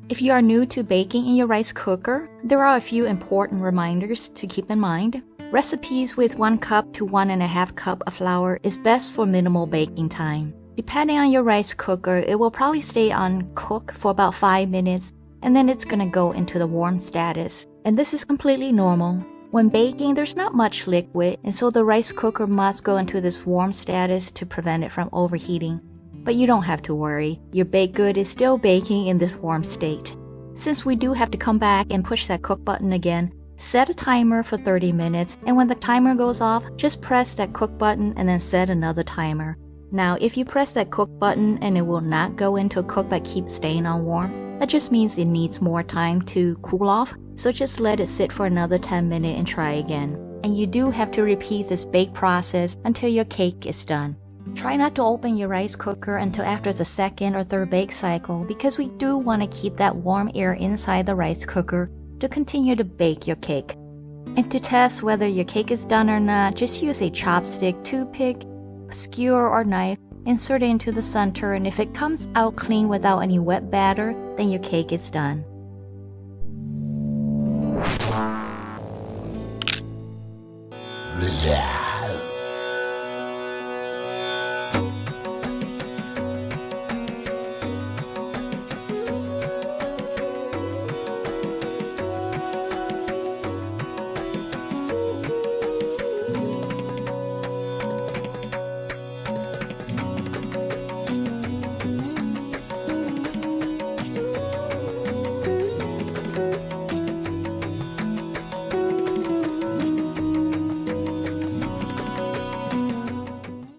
If you are new to baking in your rice cooker, there are a few important reminders to keep in mind. Recipes with 1 cup to 1.5 cup of flour is best for minimal baking time. Depending on your rice cooker, it will probably stay on cook for about 5 minutes, and then it's gonna go into the warm status. And this is completely normal. When baking, there's not much liquid, and so the rice cooker must go into this warm status to prevent it from overheating. But you don't have to worry, your baked good is still baking in this warm state. Since we do have to come back and push that cook button again, set a timer for 30 minutes, and when the timer goes off, just press that cook button and then set another timer. Now, if you press that cook button and it will not go into a cook but keeps staying on warm, that just means it needs more time to cool off, so just let it sit for another 10 minutes and try again. And you do have to repeat this bake process until your cake is done. Try not to open your rice cooker until after the 2nd or 3rd bake cycle because we do want to keep that warm air inside the rice cooker to continue to bake your cake. And to test whether your cake is done or not, just use a chopstick, toothpick, skewer or knife, insert it into the center, and if it comes out clean without any wet batter, then your cake is done.